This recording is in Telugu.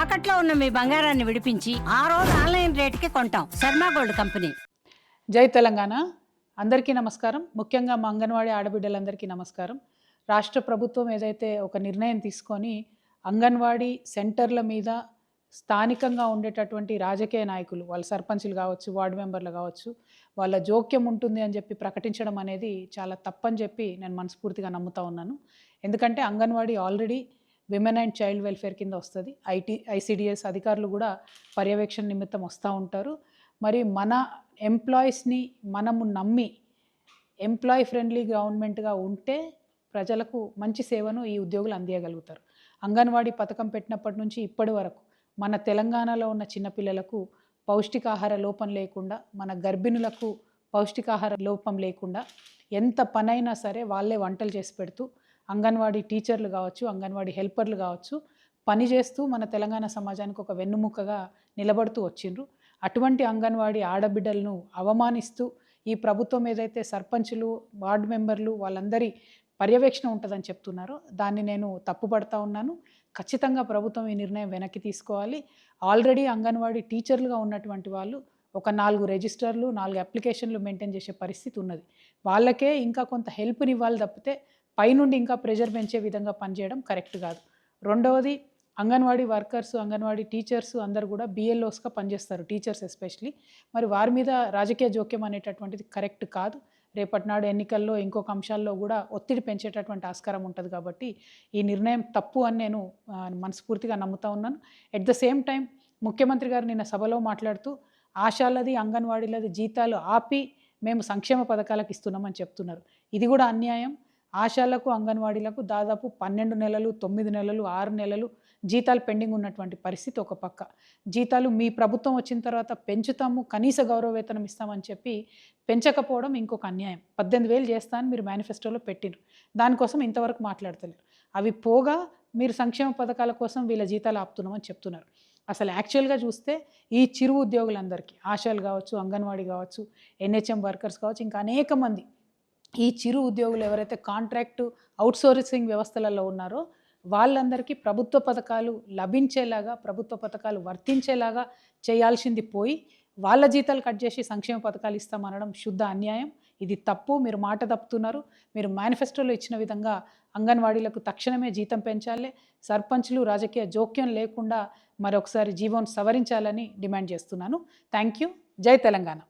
తాకట్లో ఉన్న మీ బంగారాన్ని విడిపించి ఆ రోజు ఆన్లైన్ రేటుకి కొంటాం. Sharma gold company. జై తెలంగాణ. అందరికీ నమస్కారం. ముఖ్యంగా మా అంగన్వాడీ ఆడబిడ్డలందరికీ నమస్కారం. రాష్ట్ర ప్రభుత్వం ఏదైతే ఒక నిర్ణయం తీసుకొని అంగన్వాడీ సెంటర్ల మీద స్థానికంగా ఉండేటటువంటి రాజకీయ నాయకులు, వాళ్ళ సర్పంచులు కావచ్చు, వార్డు మెంబర్లు కావచ్చు, వాళ్ళ జోక్యం ఉంటుంది అని చెప్పి ప్రకటించడం అనేది చాలా తప్పని చెప్పి నేను మనస్ఫూర్తిగా నమ్ముతా ఉన్నాను. ఎందుకంటే anganwadi already women and child welfare కింద వస్తుంది. ఐసిడిఎస్ అధికారులు కూడా పర్యవేక్షణ నిమిత్తం వస్తూ ఉంటారు. మరి మన ఎంప్లాయీస్ని మనము నమ్మి ఎంప్లాయీ ఫ్రెండ్లీ గవర్నమెంట్గా ఉంటే ప్రజలకు మంచి సేవను ఈ ఉద్యోగులు అందియగలుగుతారు. అంగన్వాడీ పథకం పెట్టినప్పటి నుంచి ఇప్పటి వరకు మన తెలంగాణలో ఉన్న చిన్నపిల్లలకు పౌష్టికాహార లోపం లేకుండా, మన గర్భిణులకు పౌష్టికాహార లోపం లేకుండా ఎంత పనైనా సరే వాళ్ళే వంటలు చేసి పెడుతూ అంగన్వాడీ టీచర్లు కావచ్చు, అంగన్వాడీ హెల్పర్లు కావచ్చు, పని చేస్తూ మన తెలంగాణ సమాజానికి ఒక వెన్నుముక్కగా నిలబడుతూ వచ్చిండ్రు. అటువంటి అంగన్వాడీ ఆడబిడ్డలను అవమానిస్తూ ఈ ప్రభుత్వం ఏదైతే సర్పంచులు, వార్డు మెంబర్లు వాళ్ళందరి పర్యవేక్షణ ఉంటుందని చెప్తున్నారో దాన్ని నేను తప్పుపడతా ఉన్నాను. ఖచ్చితంగా ప్రభుత్వం ఈ నిర్ణయం వెనక్కి తీసుకోవాలి. ఆల్రెడీ అంగన్వాడీ టీచర్లుగా ఉన్నటువంటి వాళ్ళు ఒక 4 రిజిస్టర్లు, 4 అప్లికేషన్లు మెయింటైన్ చేసే పరిస్థితి ఉన్నది. వాళ్ళకే ఇంకా కొంత హెల్ప్ని ఇవ్వాలి తప్పితే పైనుండి ఇంకా ప్రెషర్ పెంచే విధంగా పనిచేయడం కరెక్ట్ కాదు. రెండవది, అంగన్వాడీ వర్కర్స్, అంగన్వాడీ టీచర్స్ అందరు కూడా బిఎల్ఓస్గా పనిచేస్తారు, టీచర్స్ ఎస్పెషలీ. మరి వారి మీద రాజకీయ జోక్యం అనేటటువంటిది కరెక్ట్ కాదు. రేపటి నాడు ఎన్నికల్లో ఇంకొక అంశాల్లో కూడా ఒత్తిడి పెంచేటటువంటి ఆస్కారం ఉంటుంది. కాబట్టి ఈ నిర్ణయం తప్పు అని నేను మనస్ఫూర్తిగా నమ్ముతా ఉన్నాను. ఎట్ ద సేమ్ టైం ముఖ్యమంత్రి గారు నిన్న సభలో మాట్లాడుతూ ఆశాలది, అంగన్వాడీలది జీతాలు ఆపి మేము సంక్షేమ పథకాలకు ఇస్తున్నామని చెప్తున్నారు. ఇది కూడా అన్యాయం. ఆశాలకు, అంగన్వాడీలకు దాదాపు 12 నెలలు, 9 నెలలు, 6 నెలలు జీతాలు పెండింగ్ ఉన్నటువంటి పరిస్థితి ఒక పక్క. జీతాలు మీ ప్రభుత్వం వచ్చిన తర్వాత పెంచుతాము, కనీస గౌరవ వేతనం ఇస్తామని చెప్పి పెంచకపోవడం ఇంకొక అన్యాయం. 18,000 చేస్తానని మీరు మేనిఫెస్టోలో పెట్టిండ్రు, దానికోసం ఇంతవరకు మాట్లాడతలేరు. అవి పోగా మీరు సంక్షేమ పథకాల కోసం వీళ్ళ జీతాలు ఆపుతున్నామని చెప్తున్నారు. అసలు యాక్చువల్గా చూస్తే ఈ చిరు ఉద్యోగులందరికీ, ఆశాలు కావచ్చు, అంగన్వాడీ కావచ్చు, ఎన్హెచ్ఎం వర్కర్స్ కావచ్చు, ఇంకా అనేక మంది ఈ చిరు ఉద్యోగులు ఎవరైతే కాంట్రాక్టు అవుట్సోర్సింగ్ వ్యవస్థలలో ఉన్నారో వాళ్ళందరికీ ప్రభుత్వ పథకాలు లభించేలాగా, ప్రభుత్వ పథకాలు వర్తించేలాగా చేయాల్సింది పోయి వాళ్ళ జీతాలు కట్ చేసి సంక్షేమ పథకాలు ఇస్తామనడం శుద్ధ అన్యాయం. ఇది తప్పు. మీరు మాట తప్పుతున్నారు. మీరు మేనిఫెస్టోలో ఇచ్చిన విధంగా అంగన్వాడీలకు తక్షణమే జీతం పెంచాలి, సర్పంచ్లు రాజకీయ జోక్యం లేకుండా మరొకసారి జీవోను సవరించాలని డిమాండ్ చేస్తున్నాను. Thank you. జై తెలంగాణ.